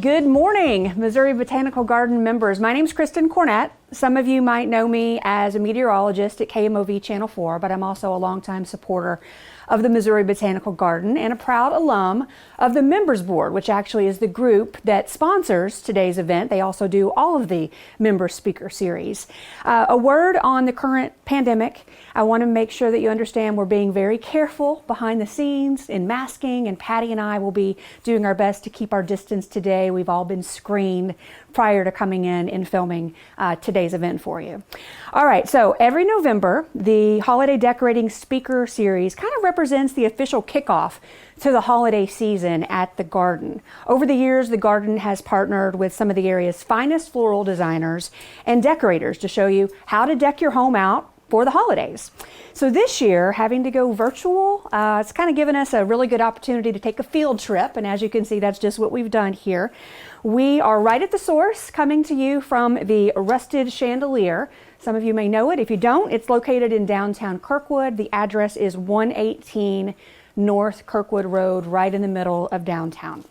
Good morning, Missouri Botanical Garden members. My name's Kristen Cornett. Some of you might know me as a meteorologist at KMOV Channel 4, but I'm also a longtime supporter of the Missouri Botanical Garden and a proud alum of the Members Board, which actually is the group that sponsors today's event. They also do all of the member speaker series. A word on the current pandemic. I want to make sure that you understand we're being very careful behind the scenes in masking, and Patti and I will be doing our best to keep our distance today. We've all been screened prior to coming in and filming today's event for you. All right, so every November, the Holiday Decorating Speaker Series kind of represents the official kickoff to the holiday season at the garden. Over the years, the garden has partnered with some of the area's finest floral designers and decorators to show you how to deck your home out for the holidays. So this year, having to go virtual, it's kind of given us a really good opportunity to take a field trip, and as you can see, that's just what we've done here. We are right at the source, coming to you from the Rusted Chandelier. Some of you may know it. If you don't, it's located in downtown Kirkwood. The address is 118 North Kirkwood Road, right in the middle of downtown.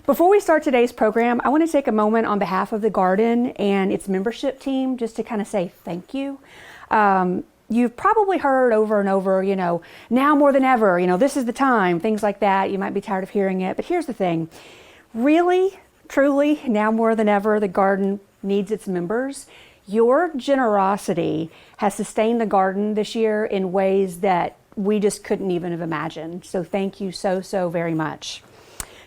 Before we start today's program, I want to take a moment on behalf of the garden and its membership team just to kind of say thank you. You've probably heard over and over, now more than ever, this is the time, things like that. You might be tired of hearing it, but here's the thing. Really, truly, now more than ever, the garden needs its members. Your generosity has sustained the garden this year in ways that we just couldn't even have imagined. So thank you so, so very much.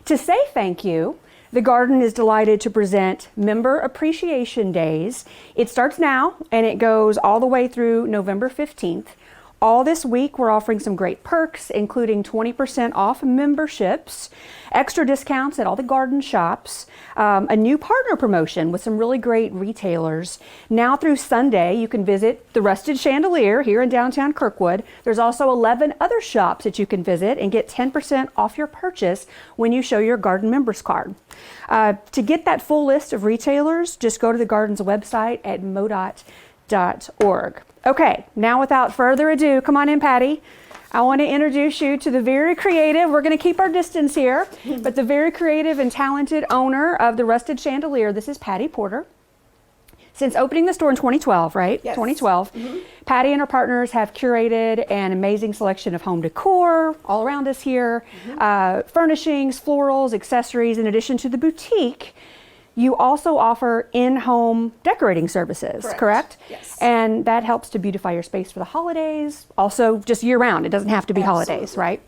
To say thank you, the garden is delighted to present Member Appreciation Days. It starts now and it goes all the way through November 15th. All this week, we're offering some great perks, including 20% off memberships, extra discounts at all the garden shops, a new partner promotion with some really great retailers. Now through Sunday, you can visit the Rusted Chandelier here in downtown Kirkwood. There's also 11 other shops that you can visit and get 10% off your purchase when you show your garden members card. To get that full list of retailers, just go to the garden's website at modot.org. Okay, now without further ado, come on in, Patti. I want to introduce you to the very creative, we're going to keep our distance here, but the very creative and talented owner of the Rusted Chandelier. This is Patti Porter. Since opening the store in 2012, right? Yes. 2012. Mm-hmm. Patti and her partners have curated an amazing selection of home decor all around us here, furnishings, florals, accessories. In addition to the boutique, you also offer in-home decorating services, correct? Yes. And that helps to beautify your space for the holidays, also just year-round. It doesn't have to be holidays, right?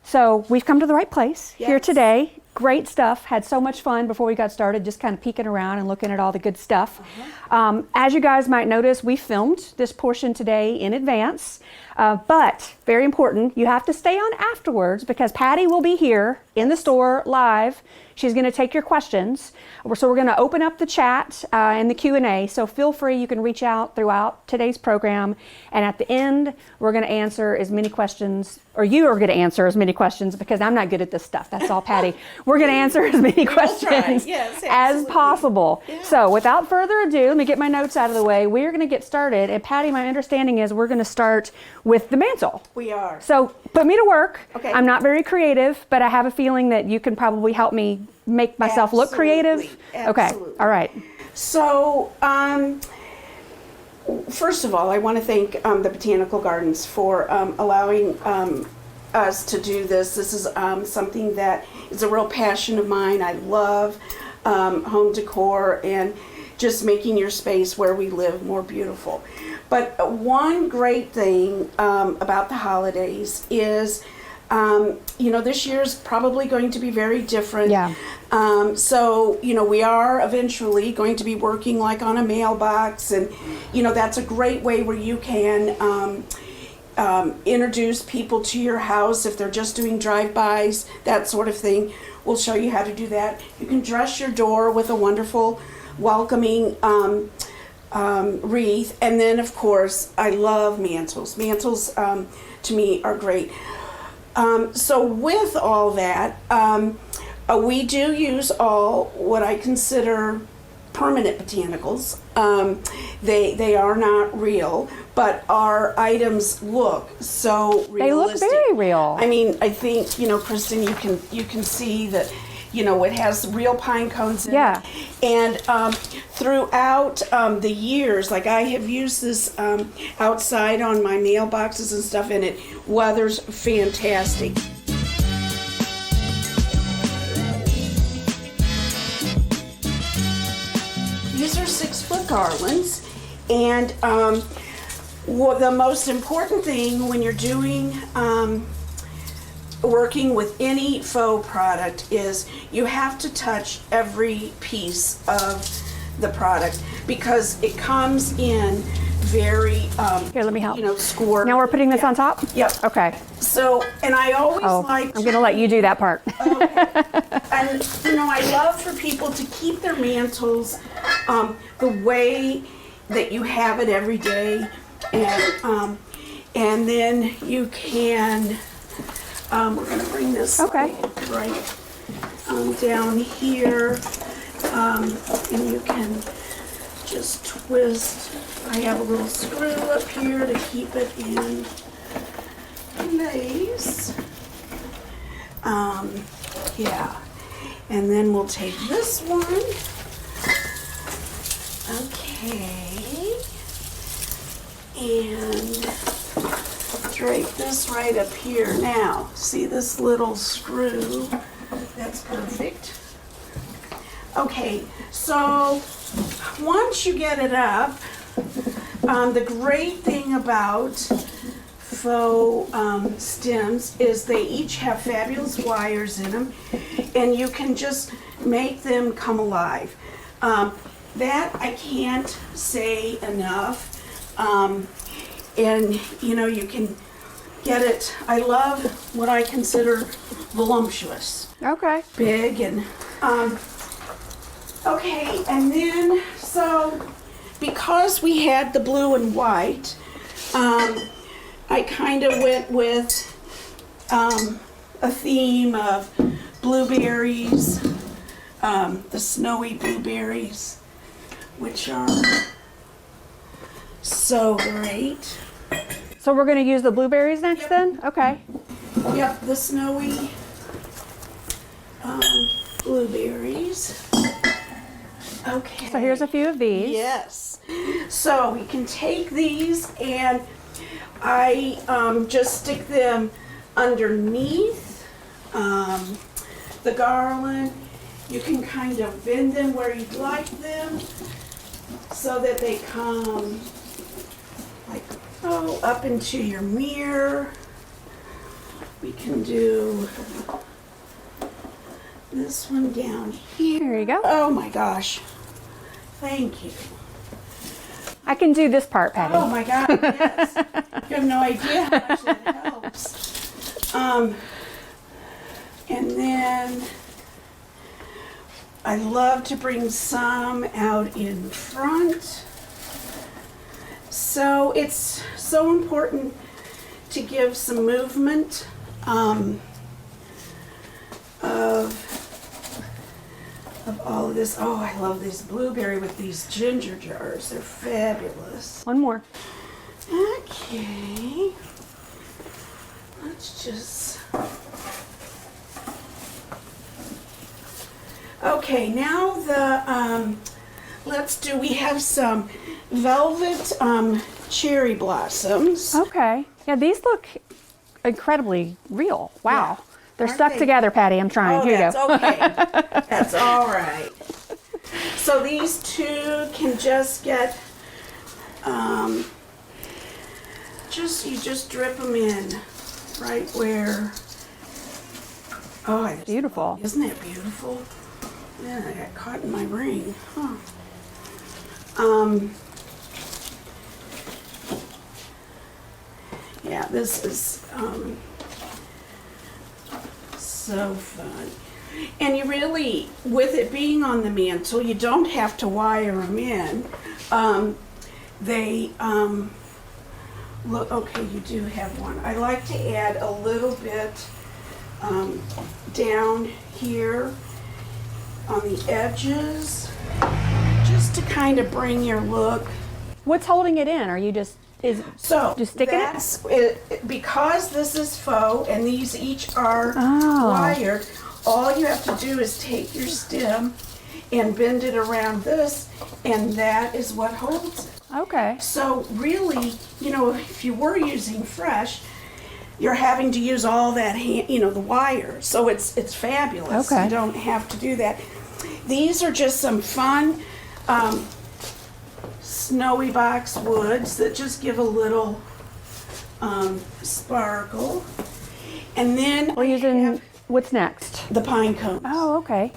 So we've come to the right place here today. Great stuff. Had so much fun before we got started, just kind of peeking around and looking at all the good stuff. As you guys might notice, we filmed this portion today in advance, but very important, you have to stay on afterwards because Patti will be here in the store live. She's going to take your questions. So we're going to open up the chat and the Q&A. So feel free, you can reach out throughout today's program. And at the end, we're going to answer as many questions, or you are going to answer as many questions because I'm not good at this stuff. That's all, Patti. We're going to answer as many questions as possible. Yeah. So without further ado, let me get my notes out of the way. We're going to get started. And Patti, my understanding is we're going to start with the mantle. We are. So put me to work. Okay. I'm not very creative, but I have a feeling that you can probably help me make myself look creative. Absolutely. Okay. All right. So, first of all, I want to thank the Botanical Gardens for allowing us to do this. This is something that is a real passion of mine. I love home decor and just making your space where we live more beautiful. But one great thing about the holidays is this year is probably going to be very different. Yeah. So, we are eventually going to be working like on a mailbox, and, that's a great way where you can introduce people to your house if they're just doing drive-bys, that sort of thing. We'll show you how to do that. You can dress your door with a wonderful, welcoming wreath. And then, of course, I love mantles. Mantles, to me, are great. So with all that, we do use all what I consider permanent botanicals. They are not real, but our items look so realistic. They look very real. I mean, I think, Kristen, you can see that you know, it has real pine cones in Yeah. it. And throughout the years, like I have used this outside on my mailboxes and stuff, and it weathers fantastic. These are 6-foot garlands, and the most important thing when you're doing working with any faux product is you have to touch every piece of the product because it comes in very Here, let me help. you know, scored. Now we're putting this on top? Yep. Okay. So, and I always Oh, like I'm going to let you do that part. And you know, I love for people to keep their mantles the way that you have it every day, and then you can. We're going to bring this Okay. right down here, and you can just twist. I have a little screw up here to keep it in place. Yeah. And then we'll take this one. Okay. And drape this right up here. Now, see this little screw? That's perfect. Okay, so once you get it up, the great thing about faux stems is they each have fabulous wires in them, and you can just make them come alive. That I can't say enough. And you know, you can get it. I love what I consider voluptuous, Okay. big, and okay. And then so because we had the blue and white, I kind of went with a theme of blueberries, the snowy blueberries, which are so great. So we're going to use the blueberries next Yep. then? Okay. Yep, the snowy blueberries. Okay. So here's a few of these. Yes. So we can take these, and I just stick them underneath the garland. You can kind of bend them where you'd like them so that they come like, up into your mirror. We can do this one down here. There you go. Oh my gosh. Thank you. I can do this part, Patty. Oh my God, yes. You have no idea how much that helps. And then I love to bring some out in front. So it's so important to give some movement of all of this. Oh, I love this blueberry with these ginger jars. They're fabulous. One more. Okay. Let's just... Okay, now the, we have some velvet cherry blossoms. Okay. Yeah, these look incredibly real. Wow. Yeah. They're Aren't stuck they? together, Patty. I'm trying. Oh, Here you that's go. okay. That's all right. So these two can just get, you just drip them in right where, oh, I just- Beautiful. Isn't that beautiful? Yeah, I got caught in my ring. Huh. Yeah, this is so fun. And you really, with it being on the mantle, you don't have to wire them in. They look, okay, you do have one. I like to add a little bit down here on the edges, just to kind of bring your look. What's holding it in? Are you just So just sticking it? that's it, because this is faux and these each are Oh. wired. all you have to do is take your stem and bend it around this, and that is what holds it. Okay. So really, you know, if you were using fresh, you're having to use all that, the wire. So it's fabulous. Okay. You don't have to do that. These are just some fun snowy box woods that just give a little sparkle. And then We're using, what's next? the pine cones. Oh, okay.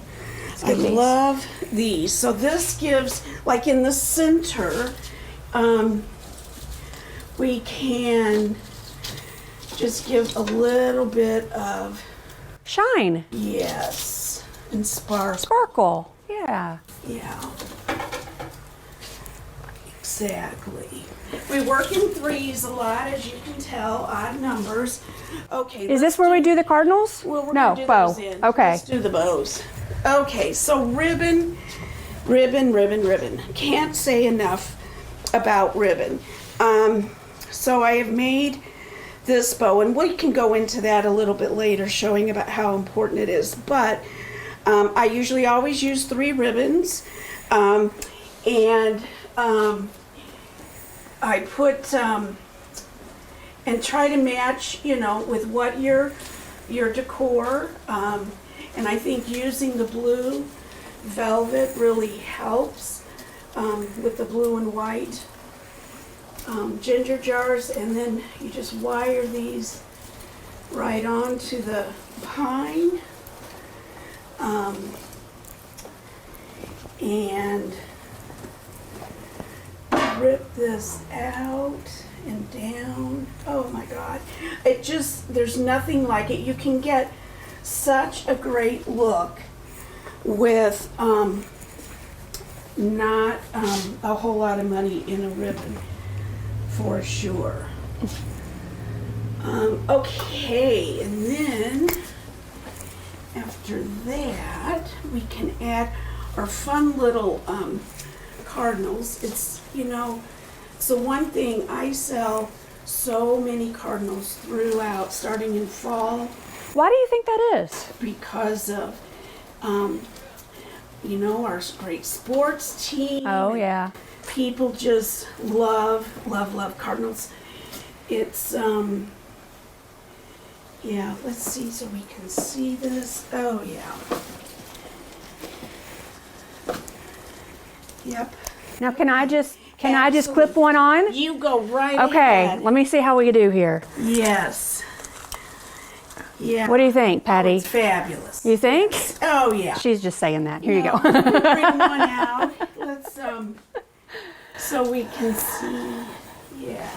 I love these. So this gives, like in the center, we can just give a little bit of, Shine. yes, and sparkle. Sparkle. Yeah. Yeah. Exactly. We work in threes a lot, as you can tell, odd numbers. Okay. Is this where we do the cardinals? Well, we're no, gonna do bow. those in. Okay. Let's do the bows. Okay, so ribbon. Can't say enough about ribbon. So I have made this bow, and we can go into that a little bit later, showing about how important it is. But I usually always use 3 ribbons, and I put and try to match, with what your decor. And I think using the blue velvet really helps with the blue and white ginger jars, and then you just wire these right onto the pine, and rip this out and down. Oh my God, there's nothing like it. You can get such a great look with not a whole lot of money in a ribbon, for sure. Okay, and then after that, we can add our fun little cardinals. It's the one thing, I sell so many cardinals throughout, starting in fall, Why do you think that is? because of our great sports team. Oh, yeah. People just love cardinals. It's let's see so we can see this. Oh yeah. Yep. Now, can I just clip one on? You go right Okay, ahead. let me see how we do here. Yes. Yeah. What do you think, Patty? It's fabulous. You think? Oh yeah. She's just saying that. Here you go. Bring one out. Let's so we can see. Yeah.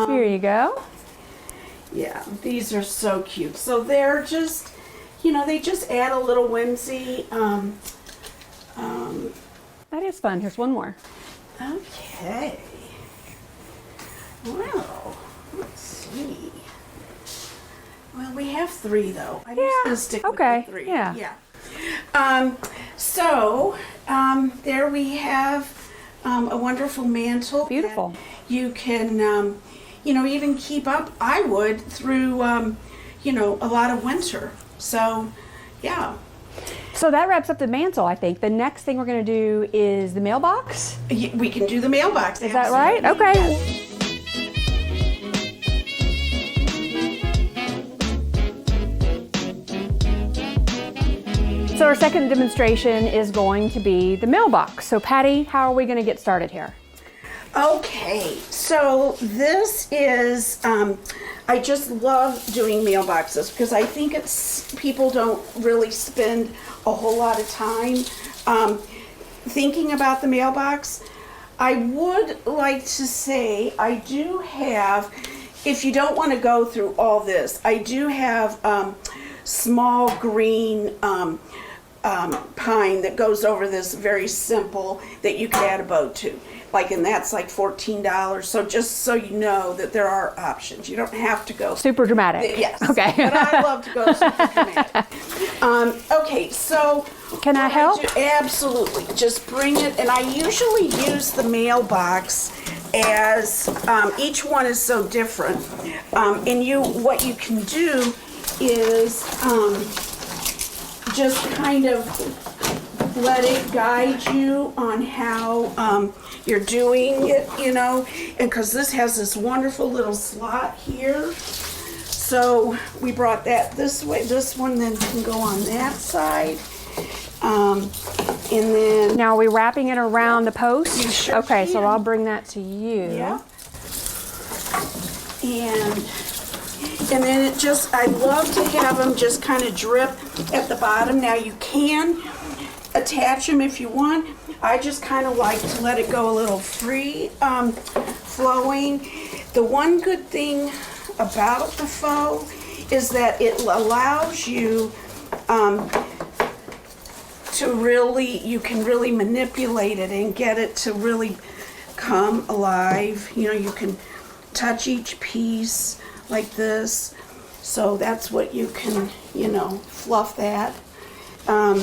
Here you go. Yeah, these are so cute. So they're just, they just add a little whimsy. That is fun. Here's one more. Okay. Well, let's see. Well, we have 3 though. I'm just gonna stick with the 3. Yeah. So there we have a wonderful mantle. Beautiful. That you can, even keep up. I would through, a lot of winter. So, yeah. So that wraps up the mantle, I think. The next thing we're going to do is the mailbox. We can do the mailbox. Is that right? Okay. So our second demonstration is going to be the mailbox. So Patty, how are we going to get started here? Okay, so this is, I just love doing mailboxes because I think people don't really spend a whole lot of time thinking about the mailbox. I would like to say I do have, if you don't want to go through all this, I do have small green pine that goes over this, very simple, that you could add a bow to. And that's like $14. So just so you know that there are options. You don't have to go super dramatic. Yes. Okay. But I love to go super dramatic. Okay, so can I help? Absolutely. Just bring it, and I usually use the mailbox as each one is so different. And what you can do is just kind of let it guide you on how you're doing it, you know, and because this has this wonderful little slot here. So we brought that this way. This one then can go on that side. And then... Now, are we wrapping it around the post? You sure Okay, so can. I'll bring that to you. Yeah. And then it just, I love to have them just kind of drip at the bottom. Now you can attach them if you want. I just kind of like to let it go a little free flowing. The one good thing about the faux is that it allows you to really, you can really manipulate it and get it to really come alive. You know, you can touch each piece like this. So that's what you can, you know, fluff that. And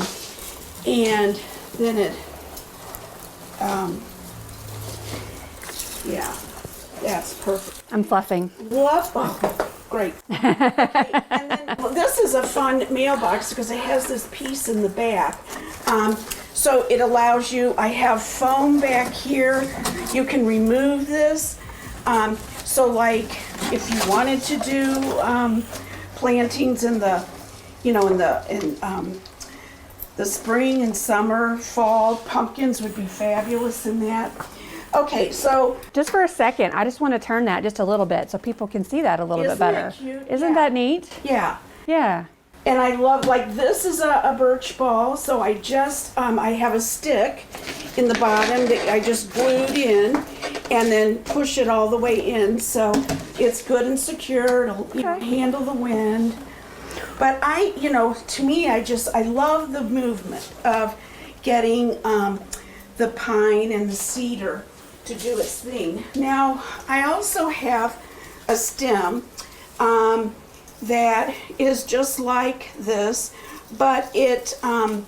then it, yeah, that's perfect. I'm fluffing. What? Oh, great. Okay, and then, well, this is a fun mailbox because it has this piece in the back. So it allows you, I have foam back here. You can remove this. So like if you wanted to do plantings in the, you know, in the spring and summer, fall, pumpkins would be fabulous in that. Okay, so Just for a second, I just want to turn that just a little bit so people can see that a little bit Isn't better. that cute? Isn't Yeah. that neat? yeah. Yeah. And I love, like, this is a birch ball, so I just, I have a stick in the bottom that I just glued in and then push it all the way in, so it's good and secure, it'll you know, Okay. handle the wind. But I, you know, to me, I love the movement of getting the pine and the cedar to do its thing. Now, I also have a stem that is just like this, but it, I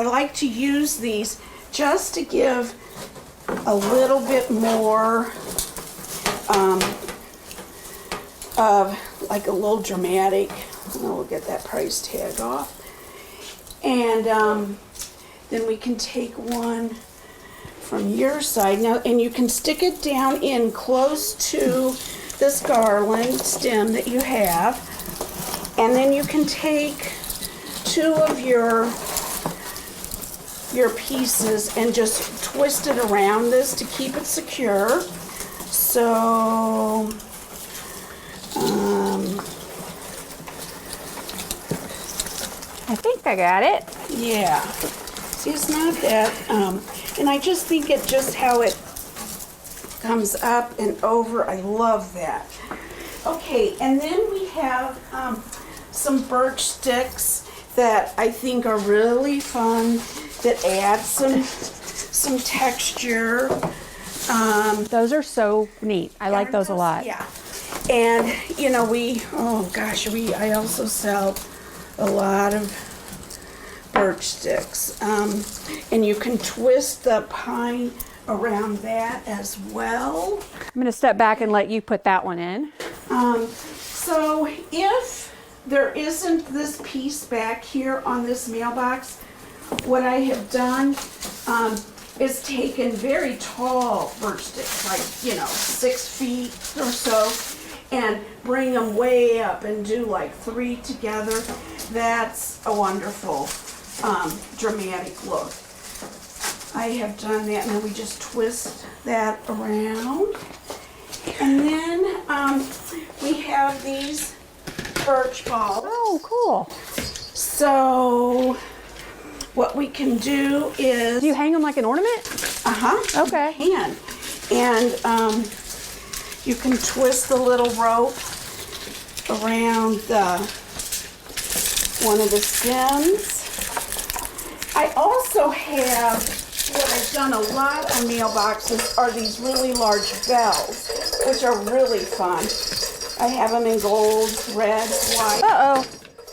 like to use these just to give a little bit more of like a little dramatic. We'll get that price tag off. And then we can take one from your side now, and you can stick it down in close to this garland stem that you have, and then you can take two of your pieces and just twist it around this to keep it secure. So I think I got it. yeah, see, it's not that, and I just think it just how it comes up and over. I love that. Okay, and then we have some birch sticks that I think are really fun, that add some texture. Those are so neat. I like those a lot. Yeah, and you know I also sell a lot of birch sticks, and you can twist the pine around that as well. I'm going to step back and let you put that one in. So if there isn't this piece back here on this mailbox, what I have done is taken very tall birch sticks, like, you know, 6 feet or so, and bring them way up and do like 3 together. That's a wonderful dramatic look. I have done that, and then we just twist that around. And then we have these birch balls. Oh, cool. So what we can do is... Do you hang them like an ornament? Uh-huh. Okay. You can. And you can twist the little rope around one of the stems. I also have, what I've done a lot on mailboxes are these really large bells, which are really fun. I have them in gold, red, white. Uh-oh.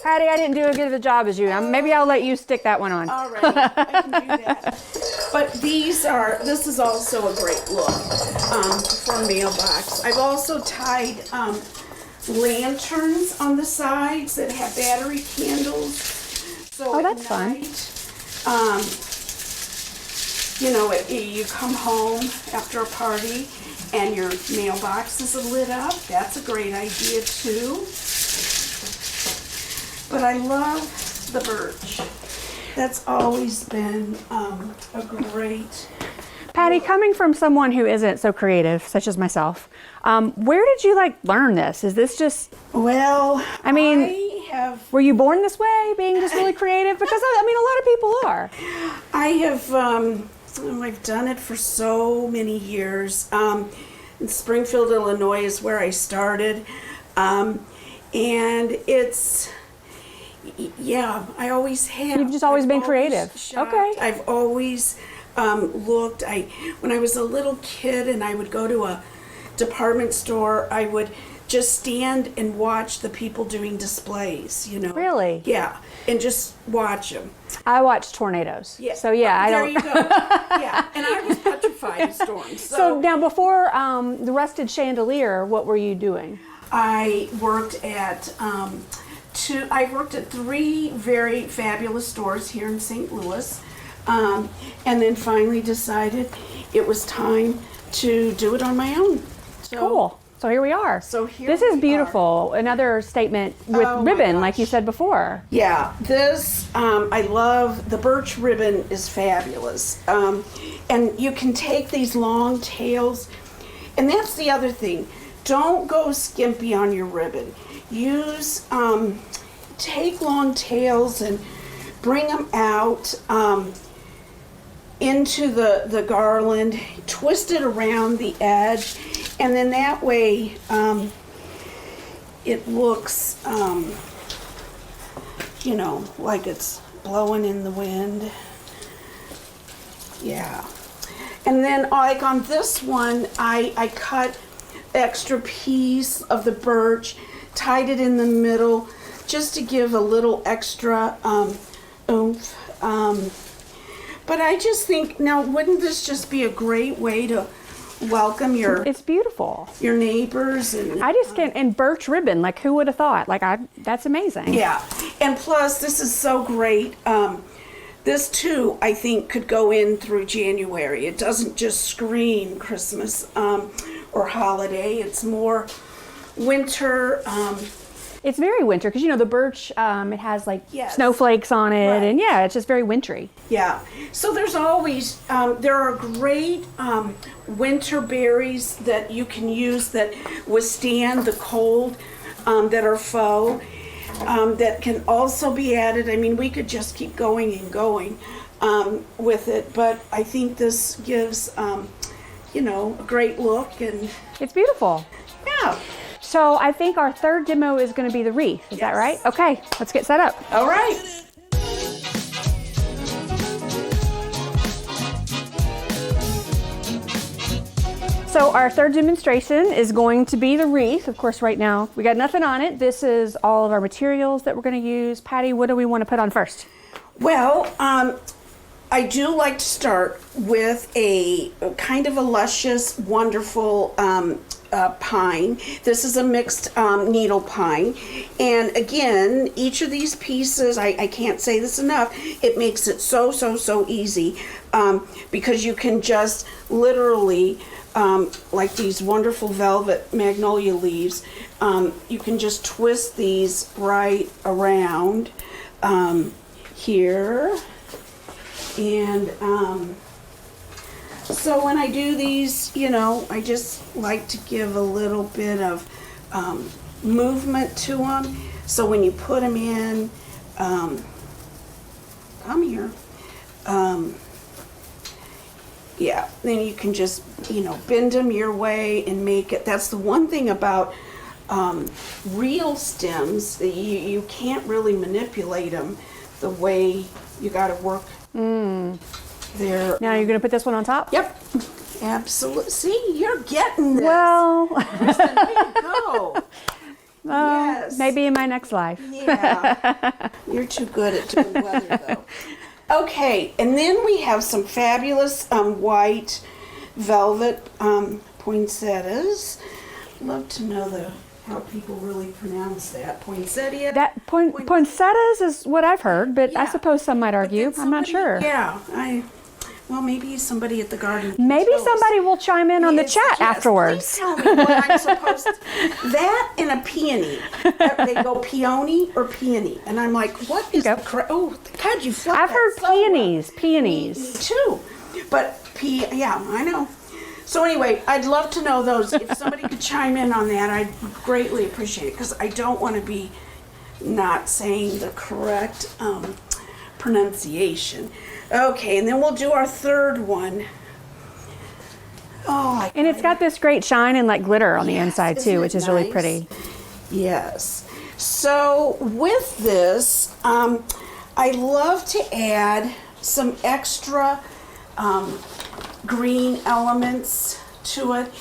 Patty, I didn't do as good of a job as you. Maybe I'll let you stick that one on. All right, I can do that. But this is also a great look for a mailbox. I've also tied lanterns on the sides that have battery candles. So Oh, at that's fun. night. You know, you come home after a party and your mailbox is lit up. That's a great idea too. But I love the birch. That's always been a great... Patti, coming from someone who isn't so creative, such as myself, where did you learn this? Is this just... Well, I mean, I have... were you born this way, being just really creative? Because I mean, a lot of people are. I have, I've done it for so many years. In Springfield, Illinois is where I started. And it's, yeah, I always have. You've just always been I've creative. shopped. Okay. I've always looked. When I was a little kid and I would go to a department store, I would just stand and watch the people doing displays, you know. Really? Yeah, and just watch them. I watch tornadoes. Yeah. So yeah, I there don't. you go. Yeah, and I was petrified of storms. So now, before the Rusted Chandelier, what were you doing? I worked at I worked at 3 very fabulous stores here in St. Louis, and then finally decided it was time to do it on my own. So, Cool. So here we are. So here this we is beautiful. Another statement with Oh my ribbon, like gosh. you said before. Yeah, this, I love, the birch ribbon is fabulous. And you can take these long tails, and that's the other thing. Don't go skimpy on your ribbon. Use, take long tails and bring them out into the garland, twist it around the edge, and then that way it looks, you know, like it's blowing in the wind. Yeah. And then like on this one, I cut extra piece of the birch, tied it in the middle, just to give a little extra oomph. But I just think, now wouldn't this just be a great way to welcome It's beautiful. your neighbors? And I just can't, and birch ribbon, like who would have thought? That's amazing. yeah, and plus this is so great. This too, I think, could go in through January. It doesn't just scream Christmas or holiday. It's more winter. It's very winter because, you know, the birch, it has Yes. snowflakes on it. Right. And yeah, it's just very wintry. Yeah, so there's always, there are great winter berries that you can use that withstand the cold, that are faux, that can also be added. I mean, we could just keep going and going with it, but I think this gives, you know, a great look, and It's beautiful. yeah. So I think our third demo is going to be the wreath. Is that Yes. right? Okay, let's get set up. All right. So our third demonstration is going to be the wreath. Of course, right now we got nothing on it. This is all of our materials that we're going to use. Patti, what do we want to put on first? Well, I do like to start with a kind of a luscious, wonderful pine. This is a mixed needle pine. And again, each of these pieces, I can't say this enough, it makes it so easy because you can just literally, like these wonderful velvet magnolia leaves, you can just twist these right around here. And so when I do these, you know, I just like to give a little bit of movement to them. So when you put them in, come here, yeah, then you can just, you know, bend them your way and make it. That's the one thing about real stems, you can't really manipulate them the way you got to work. There. Now you're going to put this one on top? Yep. Absolutely. See, you're getting this. Well, Kristen, way to go. Yes. maybe in my next life. Yeah. You're too good at doing weather, though. Okay, and then we have some fabulous white velvet poinsettias. Love to know how people really pronounce that. Poinsettia. That poinsettias is what I've heard, but I Yeah. suppose some might But argue. then I'm not somebody- sure. Yeah, well, maybe somebody at the garden. can Maybe tell us. somebody will chime in on the Yes, chat yes, afterwards. Please tell me what I'm supposed to. That and a peony. They go peony or peony, and I'm like, what is Go. the oh God, you flubbed I've that heard so well. peonies. Me too, but yeah, I know. So anyway, I'd love to know those. If somebody could chime in on that, I'd greatly appreciate it, because I don't want to be not saying the correct pronunciation. Okay, and then we'll do our third one. Oh, And it's got this great shine and like glitter on the Yes, inside isn't too, it which is really nice? pretty. Yes. So with this, I love to add some extra green elements to it.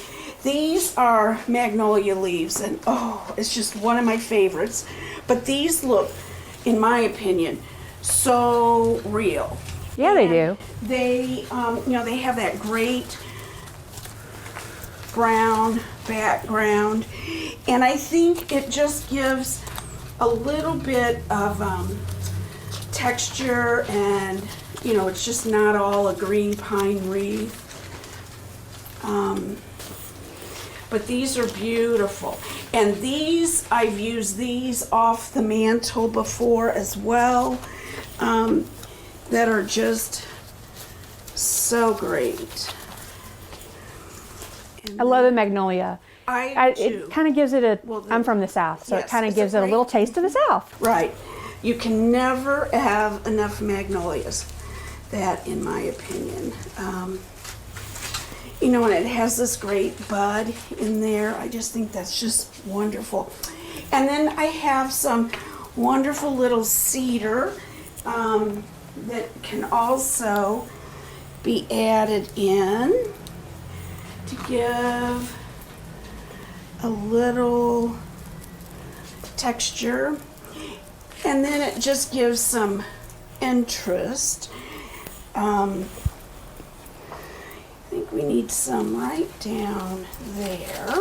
These are magnolia leaves, and oh, it's just one of my favorites. But these look, in my opinion, so real. Yeah, they do. They, they have that great brown background, and I think it just gives a little bit of texture, and it's just not all a green pine wreath. But these are beautiful, and these, I've used these off the mantle before as well, that are just so great. I love the magnolia. I do. It kind of gives it a. Well, I'm from the South, so it yes, kind of it's a gives it a great- little taste of the South. Right. You can never have enough magnolias. That, in my opinion. And it has this great bud in there. I just think that's just wonderful. And then I have some wonderful little cedar that can also be added in to give a little texture, and then it just gives some interest. I think we need some right down there.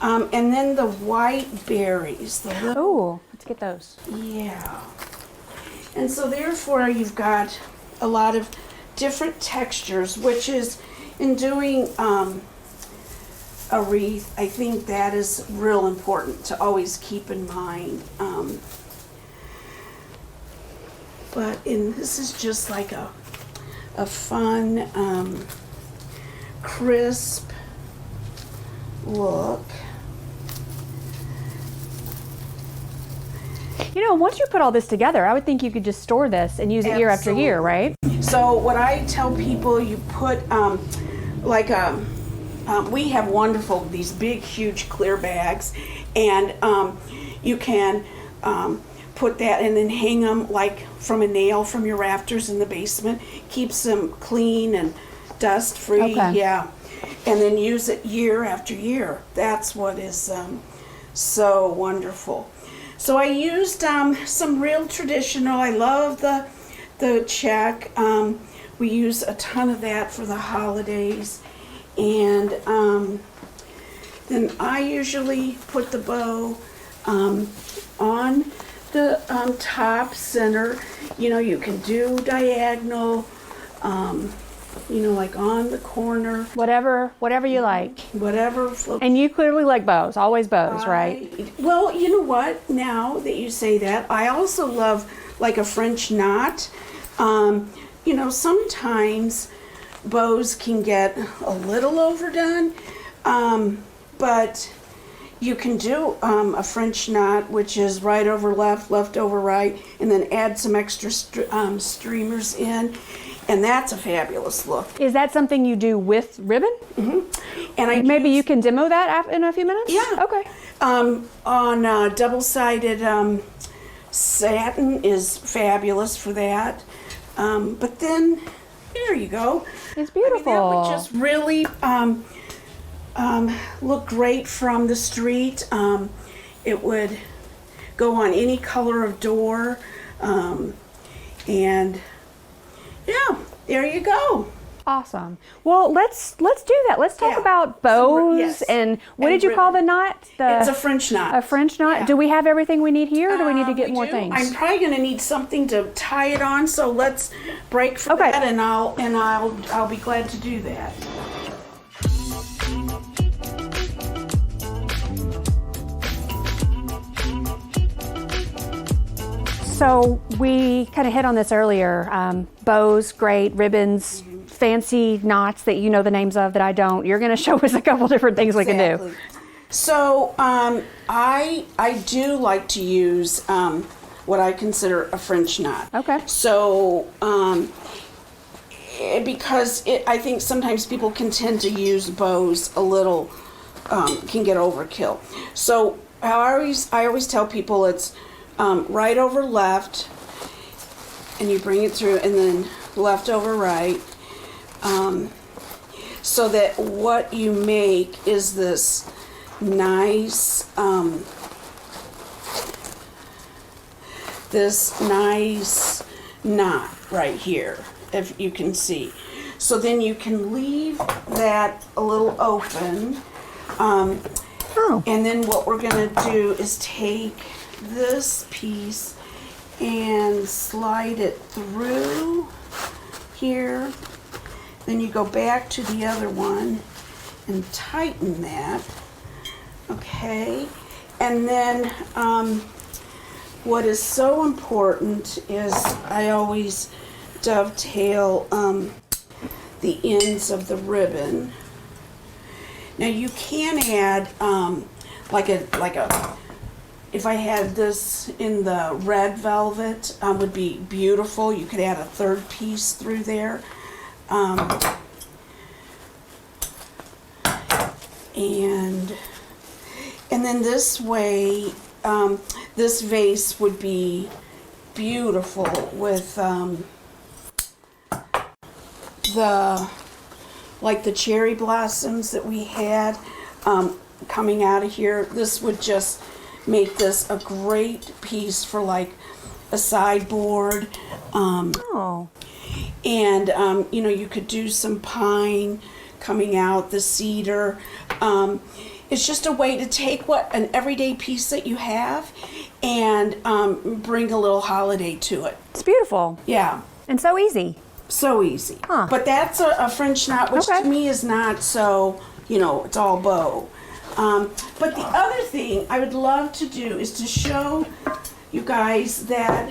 And then the white berries, the little, Oh, let's get those. yeah. And so therefore you've got a lot of different textures, which is, in doing a wreath, I think that is real important to always keep in mind. This is just like a fun, crisp look. Once you put all this together, I would think you could just store this and use it year after year, right? So what I tell people, you put we have these big, huge clear bags, and you can put that and then hang them like from a nail from your rafters in the basement. Keeps them clean and dust free. Okay. Yeah, and then use it year after year. That's what is so wonderful. So I used some real traditional. I love the check. We use a ton of that for the holidays, and then I usually put the bow on the top center. You can do diagonal, like on the corner, Whatever you like. whatever. And you clearly like bows, always bows, right? Well, you know what? Now that you say that, I also love like a French knot. Sometimes bows can get a little overdone, but you can do a French knot, which is right over left, left over right, and then add some extra streamers in, and that's a fabulous look. Is that something you do with ribbon? And Maybe you can demo that in a few minutes? Yeah. Okay. On double-sided satin is fabulous for that. But then, there you go. It's beautiful. That would just really look great from the street. It would go on any color of door. And yeah, there you go. Awesome. Well, let's do that. Let's talk Yeah. about bows and what And did you call the ribbon. knot? It's a French knot. A French knot. Yeah. Do we have everything we need here, or do we need to get We more do. things? I'm probably going to need something to tie it on, so let's break for Okay. that, and I'll be glad to do that. So we kind of hit on this earlier. Bows, great. Ribbons, fancy knots that you know the names of that I don't. You're going to show us a couple different things we can do. So I do like to use what I consider a French knot. Okay. So because I think sometimes people can tend to use bows a little, can get overkill. So I always tell people it's right over left, and you bring it through, and then left over right, so that what you make is this nice knot right here, if you can see. So then you can leave that a little open, and then what we're going to do is take this piece and slide it through here. Then you go back to the other one and tighten that. Okay. And then what is so important is I always dovetail the ends of the ribbon. Now you can add like a if I had this in the red velvet, would be beautiful. You could add a third piece through there. And then this way, this vase would be beautiful with the cherry blossoms that we had coming out of here. This would just make this a great piece for like a sideboard. And you know, you could do some pine coming out, the cedar. It's just a way to take an everyday piece that you have and bring a little holiday to it. It's beautiful. Yeah. And so easy. So easy. Huh. But that's a French knot, which Okay. to me is not so, you know, it's all bow. But the other thing I would love to do is to show you guys that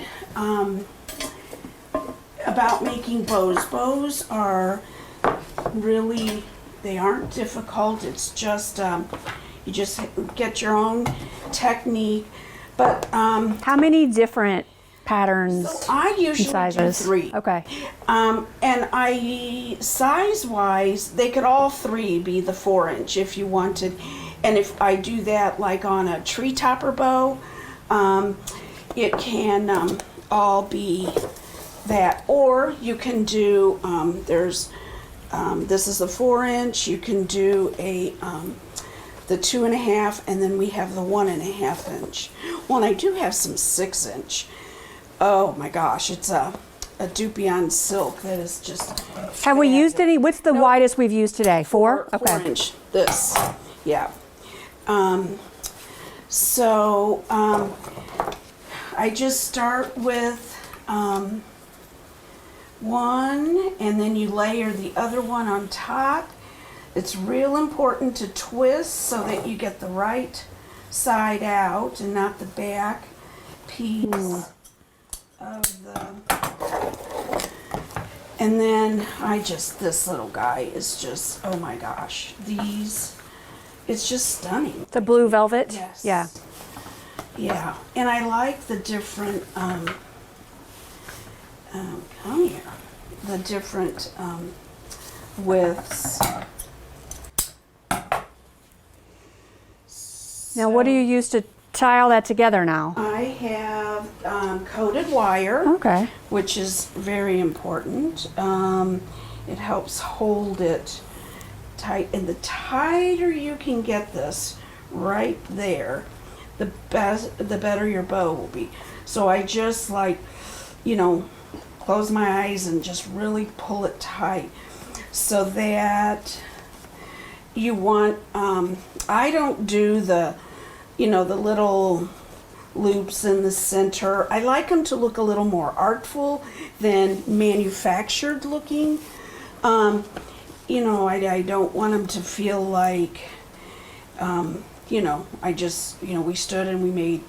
about making bows. Bows are really, they aren't difficult. It's just, you just get your own technique. But How many different patterns so I usually and sizes? do 3. Okay. And size-wise, they could all 3 be the 4-inch if you wanted. And if I do that like on a tree topper bow, it can all be that. Or you can do, this is a 4-inch, you can do the 2.5, and then we have the 1.5 inch. Well, and I do have some 6-inch. Oh my gosh, it's a Dupion silk that is just. Have we used any? What's the widest we've used today? 4? Okay. 4-inch. This, yeah. So I just start with one, and then you layer the other one on top. It's real important to twist so that you get the right side out and not the back piece of the. And then this little guy is just, oh my gosh, it's just stunning. The blue velvet? Yes. Yeah. Yeah, and I like the different, come here, the different widths. Now, what do you use to tie all that together now? I have coated wire, Okay. which is very important. It helps hold it tight, and the tighter you can get this right there, the better your bow will be. So I just close my eyes and just really pull it tight. so that you want, I don't do the, the little loops in the center. I like them to look a little more artful than manufactured looking. I don't want them to feel like, I just, we stood and we made,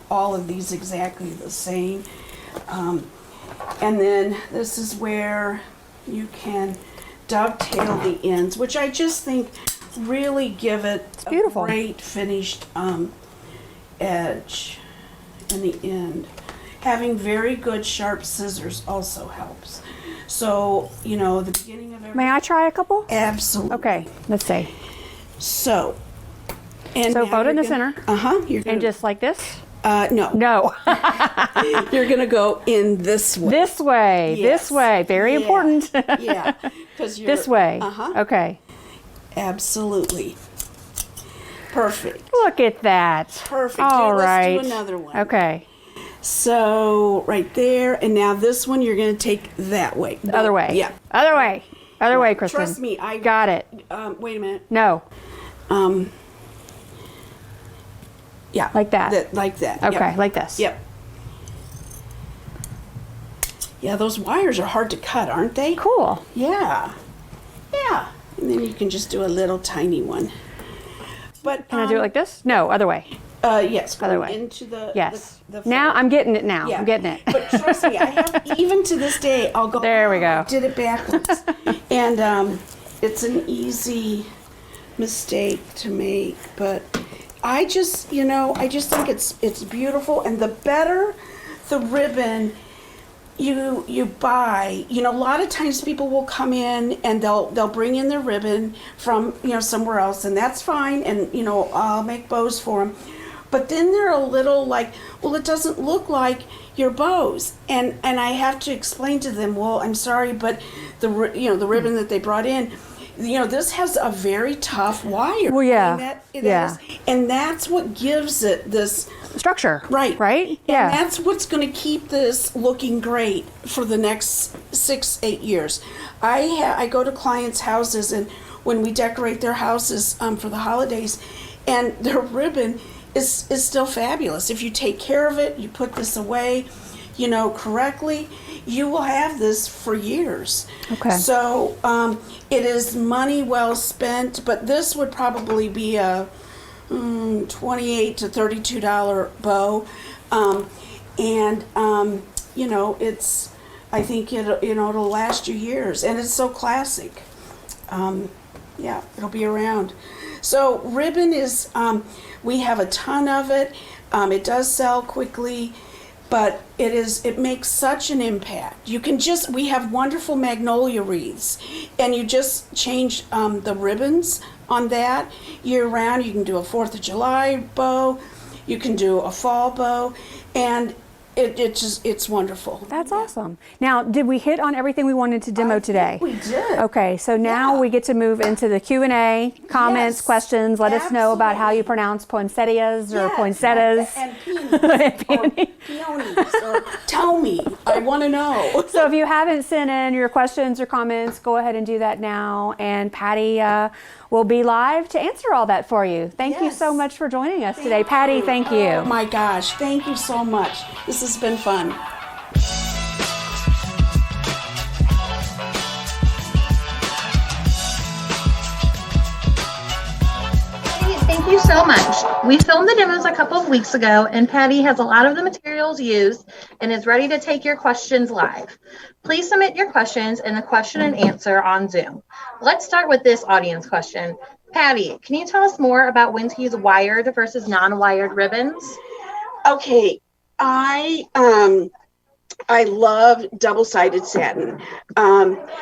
all of these exactly the same. And then this is where you can dovetail the ends, which I just think really give it a great finished edge in the end. Having very good sharp scissors also helps. So, the beginning of every... May I try a couple? Absolutely. Okay, let's see. So, and so fold it in the center. You're gonna, and just like this? No. No. You're going to go in this way. This way. Yes. This way. Very important. Yeah. Because you're... This way. Okay. Absolutely. Perfect. Look at that. Perfect. All right. Let's do another one. Okay. So right there, and now this one you're going to take that way. The other way. Yeah. Other way. Other way, Kristen. Trust me, I got it. Wait a minute. No. Yeah. Like that. Like that. Okay, Yep. like this. Yep. Yeah, those wires are hard to cut, aren't they? Cool. Yeah. Yeah. And then you can just do a little tiny one. But Can I do it like this? No, other way. Yes, Other going way. into the Yes. the Now I'm getting it now. Yeah. I'm getting it. But trust me, I have, even to this day, I'll go, There we go. I did it backwards. And it's an easy mistake to make, but I just think it's beautiful, and the better the ribbon you buy, a lot of times people will come in and they'll bring in their ribbon from somewhere else, and that's fine, and I'll make bows for them. But then they're a little like, well, it doesn't look like your bows, and I have to explain to them, well, I'm sorry, but the ribbon that they brought in, this has a very tough wire. Well, yeah. That is, and that's what gives it this Structure. right. Right? Yeah. And that's what's going to keep this looking great for the next 6-8 years. I go to clients' houses, and when we decorate their houses for the holidays, and their ribbon is still fabulous. If you take care of it, you put this away, correctly, you will have this for years. Okay. So it is money well spent, but this would probably be a $28 to $32 bow, it's, I think it'll last you years, and it's so classic. It'll be around. So ribbon is, we have a ton of it. It does sell quickly, but it makes such an impact. We have wonderful magnolia wreaths, and you just change the ribbons on that year round. You can do a 4th of July bow, you can do a fall bow, and it's wonderful. That's awesome. Now, did we hit on everything we wanted to demo today? We did. Okay, so now we get to move into the Q&A, comments, Yes, questions. Let us know about how you absolutely. pronounce poinsettias or Yes, poinsettias. and peonies, or peonies, or tell me. I want to know. So if you haven't sent in your questions or comments, go ahead and do that now. And Patti will be live to answer all that for you. Thank you Yes. so much for joining us today. Patti, thank you. Oh my gosh, thank you so much. This has been fun. Thank you so much. We filmed the demos a couple of weeks ago, and Patti has a lot of the materials used and is ready to take your questions live. Please submit your questions in the question and answer on Zoom. Let's start with this audience question. Patti, can you tell us more about when to use wired versus non-wired ribbons? Okay, I love double-sided satin.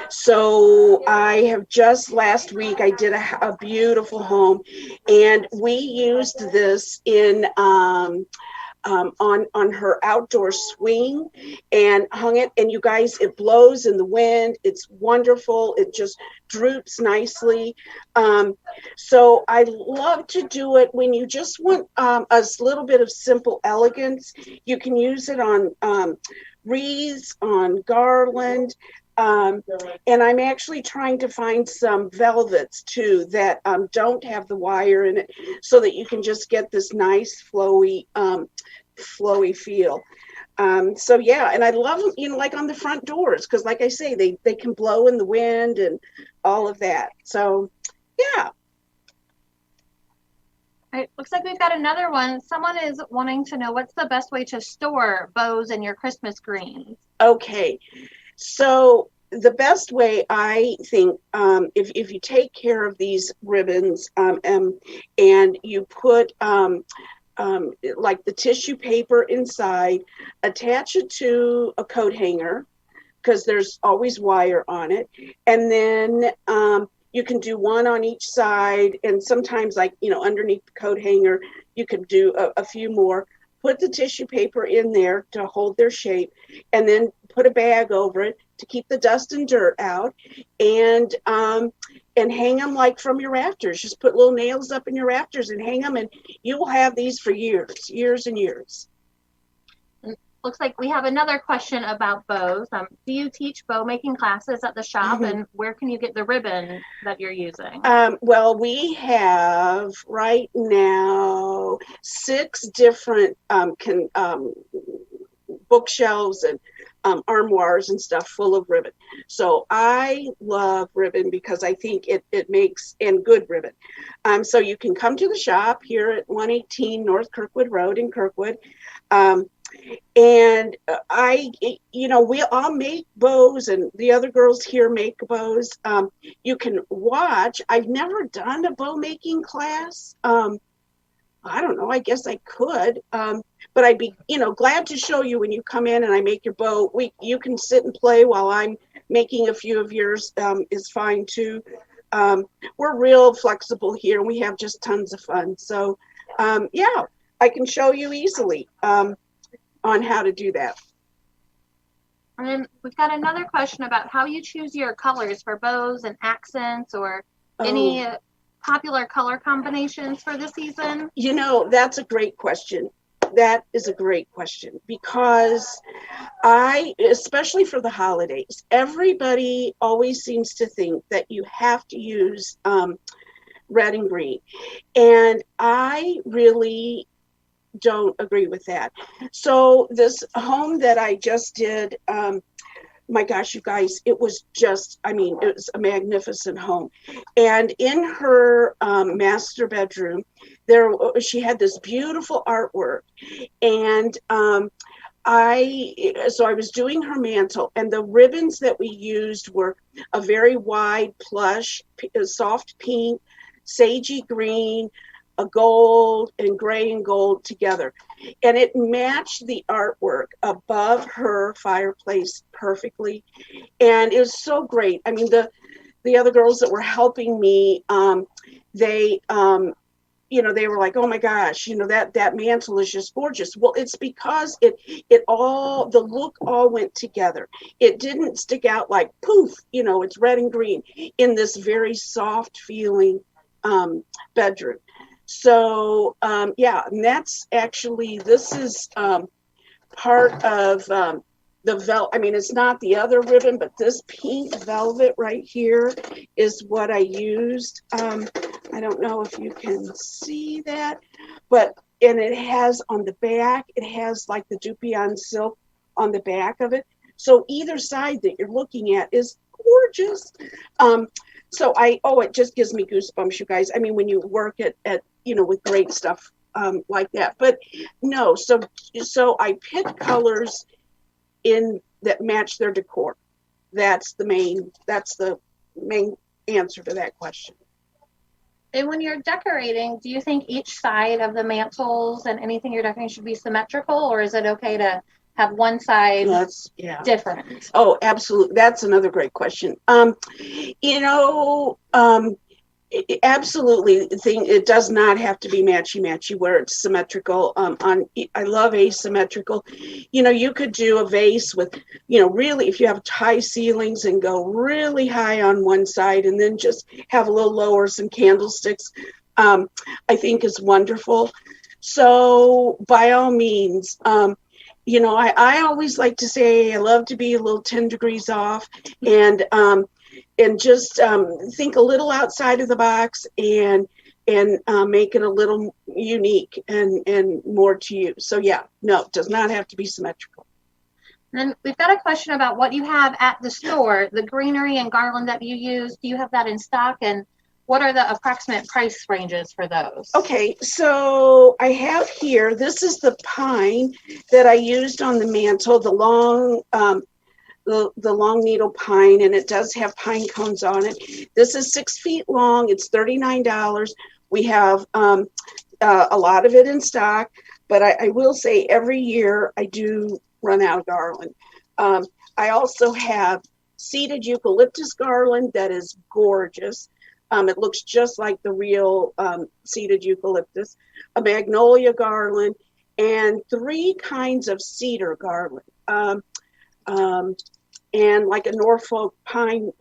So I have just last week, I did a beautiful home, and we used this in on her outdoor swing and hung it. And you guys, it blows in the wind. It's wonderful. It just droops nicely. So I love to do it when you just want a little bit of simple elegance. You can use it on wreaths, on garland. And I'm actually trying to find some velvets too that don't have the wire in it, so that you can just get this nice flowy feel. So yeah, and I love them, like on the front doors, because like I say, they can blow in the wind and all of that. So yeah. It looks like we've got another one. Someone is wanting to know, what's the best way to store bows in your Christmas greens? Okay, so the best way, I think, if you take care of these ribbons, and you put like the tissue paper inside, attach it to a coat hanger, because there's always wire on it, and then you can do one on each side, and sometimes, like, underneath the coat hanger, you could do a few more. Put the tissue paper in there to hold their shape, and then put a bag over it to keep the dust and dirt out, and hang them like from your rafters. Just put little nails up in your rafters and hang them, and you will have these for years and years. Looks like we have another question about bows. Do you teach bow making classes at the shop, and where can you get the ribbon that you're using? Well, we have right now 6 different bookshelves and armoires and stuff full of ribbon. So I love ribbon because I think it makes, and good ribbon. So you can come to the shop here at 118 North Kirkwood Road in Kirkwood. And I'll make bows, and the other girls here make bows. You can watch. I've never done a bow making class. I don't know, I guess I could, but I'd be, glad to show you when you come in and I make your bow. You can sit and play while I'm making a few of yours, is fine too. We're real flexible here, and we have just tons of fun. So, yeah, I can show you easily on how to do that. And then we've got another question about how you choose your colors for bows and accents, or any popular color combinations for the season. That's a great question. That is a great question, because especially for the holidays, everybody always seems to think that you have to use red and green. And I really don't agree with that. So this home that I just did, my gosh, you guys, it was a magnificent home. And in her master bedroom, she had this beautiful artwork. And I was doing her mantle, and the ribbons that we used were a very wide plush, soft pink, sagey green, a gold, and gray and gold together. And it matched the artwork above her fireplace perfectly. And it was so great. I mean, the other girls that were helping me, they were like, oh my gosh, that mantle is just gorgeous. Well, it's because the look all went together. It didn't stick out like poof, it's red and green in this very soft feeling bedroom. So, yeah, and that's actually, this is part of the velvet. I mean, it's not the other ribbon, but this pink velvet right here is what I used. I don't know if you can see that, and it has on the back, it has like the Dupion silk on the back of it. So either side that you're looking at is gorgeous. So it just gives me goosebumps, you guys. I mean, when you work at with great stuff like that. But no, so I pick colors in that match their decor. That's the main answer to that question. And when you're decorating, do you think each side of the mantles and anything you're decorating should be symmetrical, or is it okay to have one side different? Oh, absolutely. That's another great question. Absolutely. It does not have to be matchy where it's symmetrical. I love asymmetrical. You could do a vase with, really, if you have high ceilings, and go really high on one side and then just have a little lower, some candlesticks, I think is wonderful. So by all means, I always like to say I love to be a little 10 degrees off and just think a little outside of the box and make it a little unique and more to you. So yeah, no, it does not have to be symmetrical. And then we've got a question about what you have at the store, the greenery and garland that you use. Do you have that in stock? And what are the approximate price ranges for those? Okay, so I have here, this is the pine that I used on the mantle, the long long needle pine, and it does have pine cones on it. This is 6 feet long. It's $39. We have a lot of it in stock, but I will say every year I do run out of garland. I also have seeded eucalyptus garland that is gorgeous. It looks just like the real seeded eucalyptus, a magnolia garland, and 3 kinds of cedar garland, and like a Norfolk pine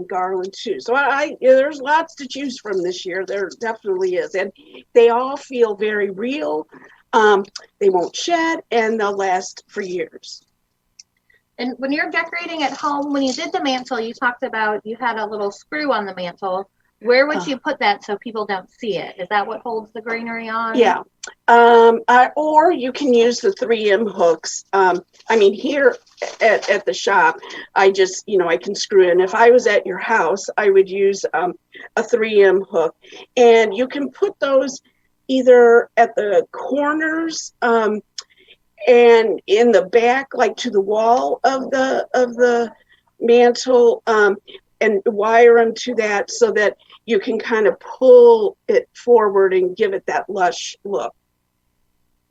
garland too. So there's lots to choose from this year. There definitely is, and they all feel very real. They won't shed, and they'll last for years. And when you're decorating at home, when you did the mantle, you talked about you had a little screw on the mantle. Where would you put that so people don't see it? Is that what holds the greenery on? Yeah. Or you can use the 3M hooks. Here at the shop, I just, I can screw in. If I was at your house, I would use a 3M hook. And you can put those either at the corners and in the back, like to the wall of the mantle, and wire them to that so that you can kind of pull it forward and give it that lush look.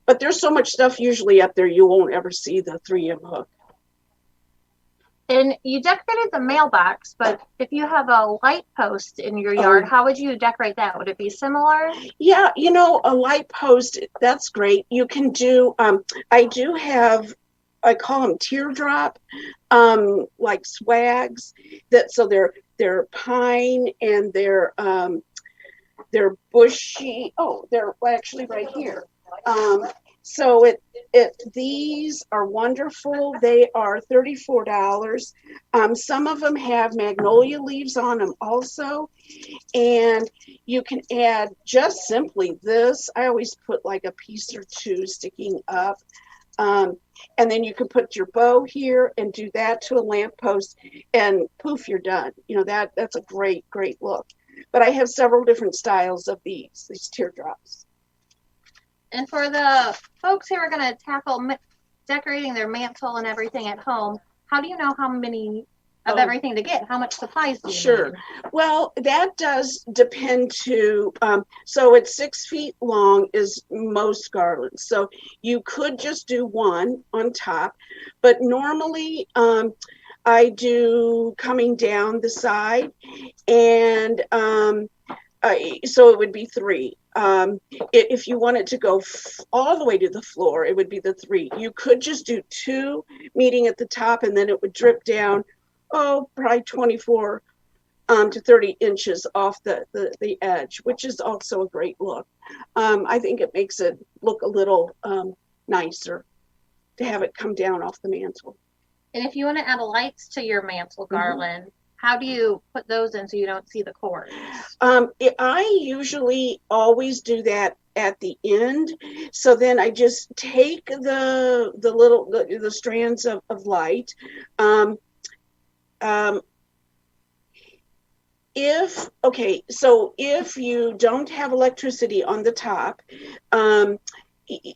But there's so much stuff usually up there, you won't ever see the 3M hook. And you decorated the mailbox, but if you have a light post in your yard, how would you decorate that? Would it be similar? Yeah, a light post, that's great. You can do, I do have, I call them teardrop, like swags. So they're pine and they're bushy. Oh, they're actually right here. So these are wonderful. They are $34. Some of them have magnolia leaves on them also. And you can add just simply this. I always put like a piece or 2 sticking up. And then you can put your bow here and do that to a lamppost, and poof, you're done. That's a great, great look. But I have several different styles of these teardrops. And for the folks who are going to tackle decorating their mantle and everything at home, how do you know how many of everything to get? How much supplies do you need? Well, that does depend to, so it's 6 feet long is most garlands. So you could just do 1 on top, but normally I do coming down the side, and so it would be 3. If you wanted to go all the way to the floor, it would be the 3. You could just do 2 meeting at the top, and then it would drip down, probably 24 to 30 inches off the edge, which is also a great look. I think it makes it look a little nicer to have it come down off the mantle. And if you want to add lights to your mantle garland, how do you put those in so you don't see the cords? I usually always do that at the end. So then I just take the strands of light. If you don't have electricity on the top,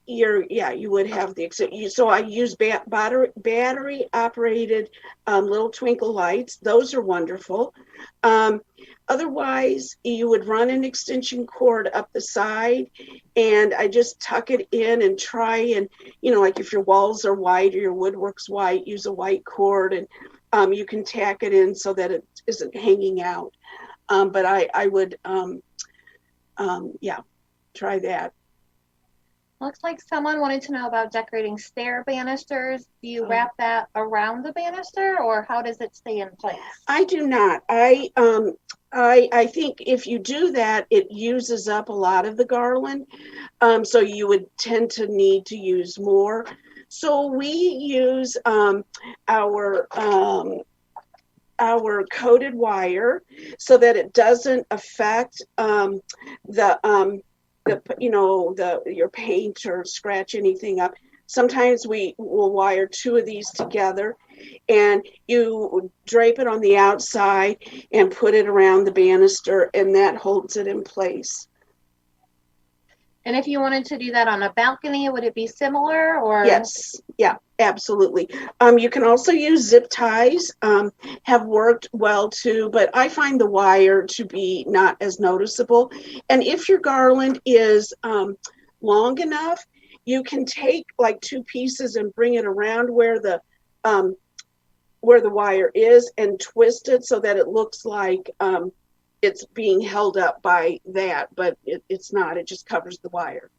you would have so I use battery operated little twinkle lights. Those are wonderful. Otherwise, you would run an extension cord up the side, and I just tuck it in and try and, like if your walls are white or your woodwork's white, use a white cord, and you can tack it in so that it isn't hanging out. But I would, try that. Looks like someone wanted to know about decorating stair banisters. Do you wrap that around the banister, or how does it stay in place? I do not. I think if you do that, it uses up a lot of the garland. So you would tend to need to use more. So we use our coated wire so that it doesn't affect your paint or scratch anything up. Sometimes we will wire two of these together, and you drape it on the outside and put it around the banister, and that holds it in place. And if you wanted to do that on a balcony, would it be similar or? Yes, yeah, absolutely. You can also use zip ties, have worked well too, but I find the wire to be not as noticeable. And if your garland is long enough, you can take like two pieces and bring it around where the wire is and twist it so that it looks like it's being held up by that, but it's not. It just covers the wire.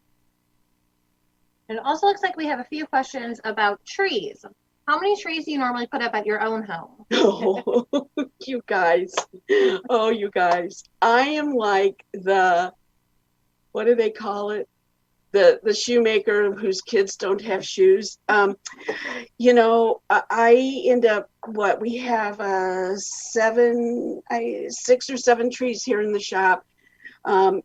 It also looks like we have a few questions about trees. How many trees do you normally put up at your own home? Oh, you guys. Oh, you guys. I am like what do they call it? The shoemaker whose kids don't have shoes. I end up, we have 6 or 7 trees here in the shop. By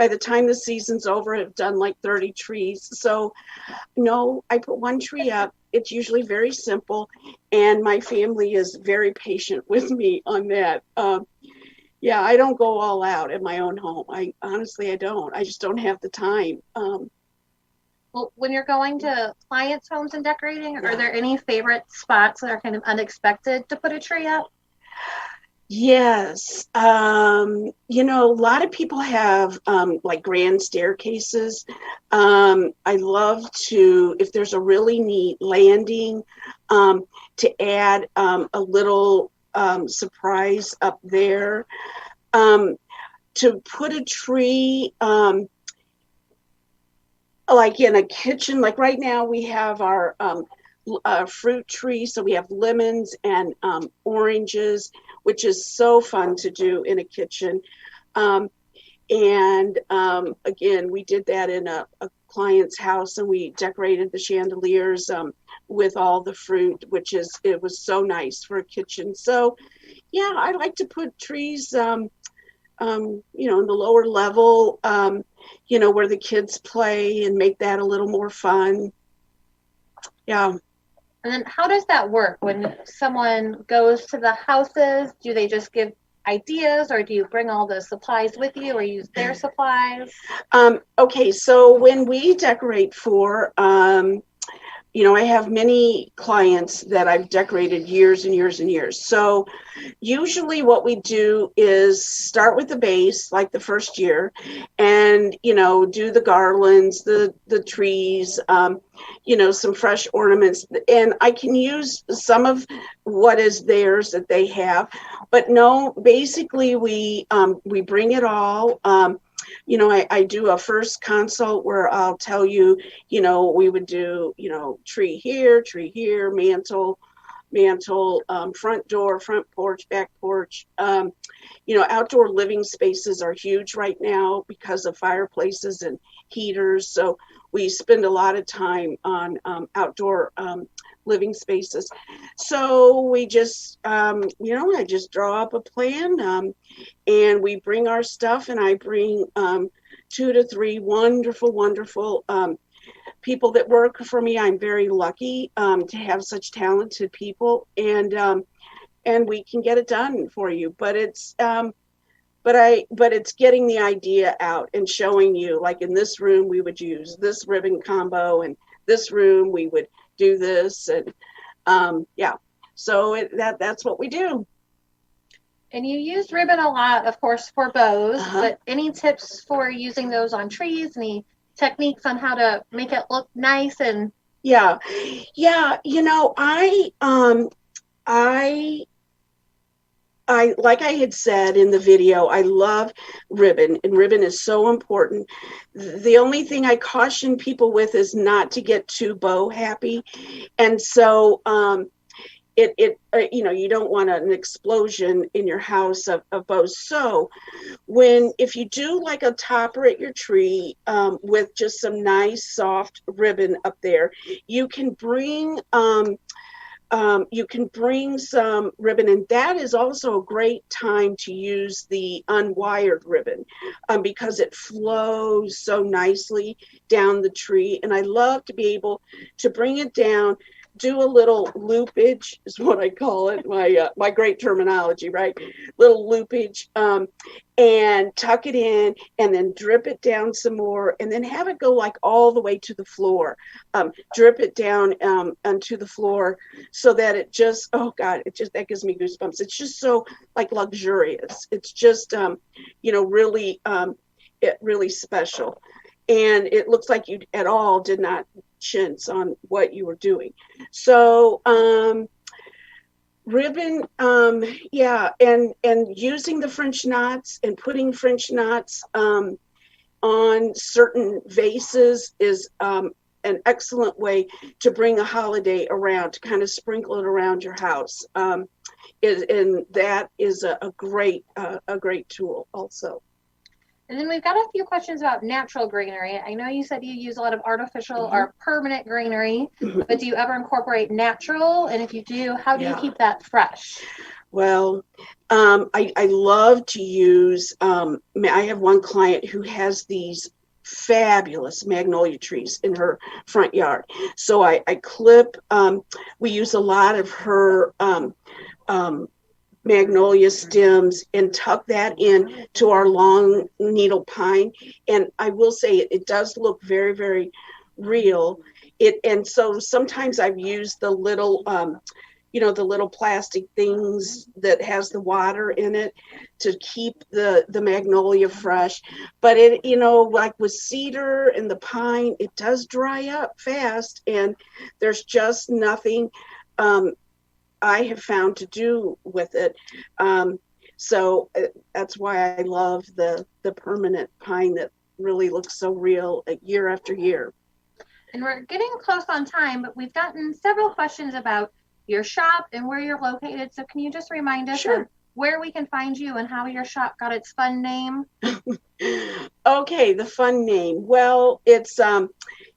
the time the season's over, I've done like 30 trees. So no, I put one tree up. It's usually very simple, and my family is very patient with me on that. Yeah, I don't go all out at my own home. I don't. I just don't have the time. Well, when you're going to clients' homes and decorating, are there any favorite spots that are kind of unexpected to put a tree up? Yes. A lot of people have like grand staircases. I love to, if there's a really neat landing, to add a little surprise up there. To put a tree like in a kitchen, like right now we have our fruit tree, so we have lemons and oranges, which is so fun to do in a kitchen. Again, we did that in a client's house, and we decorated the chandeliers with all the fruit, it was so nice for a kitchen. So yeah, I like to put trees in the lower level, where the kids play, and make that a little more fun. Yeah. And then how does that work when someone goes to the houses? Do they just give ideas, or do you bring all the supplies with you, or use their supplies? Okay, so when we decorate for, I have many clients that I've decorated years and years and years. So usually what we do is start with the base, like the first year, and, do the garlands, the trees, some fresh ornaments. And I can use some of what is theirs that they have. But no, basically we bring it all. I do a first consult where I'll tell you, we would do, tree here, mantle, front door, front porch, back porch. Outdoor living spaces are huge right now because of fireplaces and heaters. So we spend a lot of time on outdoor living spaces. So we just, I just draw up a plan, and we bring our stuff, and I bring 2 to 3 wonderful people that work for me. I'm very lucky to have such talented people, and we can get it done for you. But it's it's getting the idea out and showing you, like in this room we would use this ribbon combo, and this room we would do this, and so that's what we do. And you use ribbon a lot, of course, for bows, but any tips for using those on trees? Any techniques on how to make it look nice? And I like I had said in the video, I love ribbon, and ribbon is so important. The only thing I caution people with is not to get too bow happy. And so, you don't want an explosion in your house of bows. So if you do like a topper at your tree with just some nice soft ribbon up there, you can bring some ribbon, and that is also a great time to use the unwired ribbon because it flows so nicely down the tree. And I love to be able to bring it down, do a little loopage is what I call it, my great terminology, right? Little loopage, and tuck it in, and then drip it down some more, and then have it go like all the way to the floor. Drip it down onto the floor so that it just, oh God, that gives me goosebumps. It's just so like luxurious. It's just, really special. And it looks like you at all did not chintz on what you were doing. So ribbon, and using the French knots and putting French knots on certain vases is an excellent way to bring a holiday around, to kind of sprinkle it around your house. And that is a great tool also. And then we've got a few questions about natural greenery. I know you said you use a lot of artificial or permanent greenery, but do you ever incorporate natural? And if you do, how do you keep that fresh? Well, I love to use, I have one client who has these fabulous magnolia trees in her front yard. So I clip, we use a lot of her magnolia stems and tuck that in to our long needle pine. And I will say it does look very, very real. And so sometimes I've used the little, the little plastic things that has the water in it to keep the magnolia fresh. But like with cedar and the pine, it does dry up fast, and there's just nothing I have found to do with it. So that's why I love the permanent pine that really looks so real year after year. And we're getting close on time, but we've gotten several questions about your shop and where you're located. So can you just remind us of where we can find you and how your shop got its fun name? Okay, the fun name. Well, it's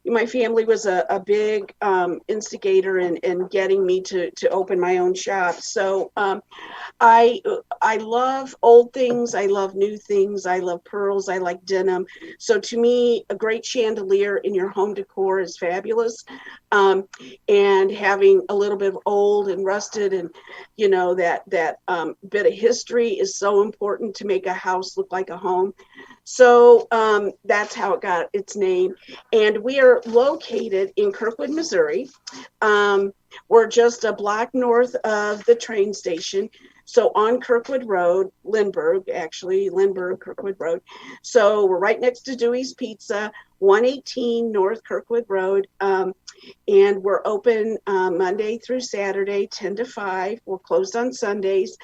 my family was a big instigator in getting me to open my own shop. So I love old things. I love new things. I love pearls. I like denim. So to me, a great chandelier in your home decor is fabulous. And having a little bit of old and rusted and, that bit of history is so important to make a house look like a home. So that's how it got its name. And we are located in Kirkwood, Missouri. We're just a block north of the train station. So on Kirkwood Road, Lindbergh, Kirkwood Road. So we're right next to Dewey's Pizza, 118 North Kirkwood Road. And we're open Monday through Saturday, 10 to 5. We're closed on Sundays.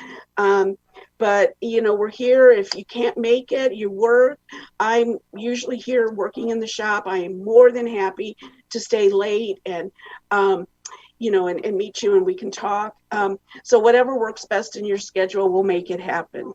But, we're here. If you can't make it, you work. I'm usually here working in the shop. I am more than happy to stay late and, and meet you, and we can talk. So whatever works best in your schedule, we'll make it happen.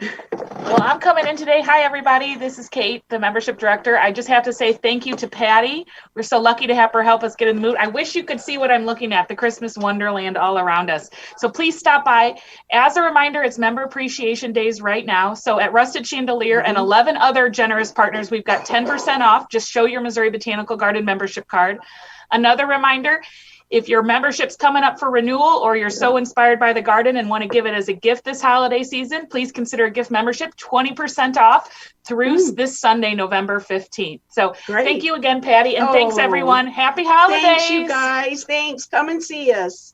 Well, I'm coming in today. Hi, everybody. This is Kate, the membership director. I just have to say thank you to Patti. We're so lucky to have her help us get in the mood. I wish you could see what I'm looking at, the Christmas wonderland all around us. So please stop by. As a reminder, it's Member Appreciation Days right now. So at Rusted Chandelier and 11 other generous partners, we've got 10% off. Just show your Missouri Botanical Garden membership card. Another reminder, if your membership's coming up for renewal or you're so inspired by the garden and want to give it as a gift this holiday season, please consider a gift membership, 20% off through this Sunday, November 15th. So Thank you again, Patti, and thanks everyone. Happy holidays. Thanks, you guys. Thanks. Come and see us.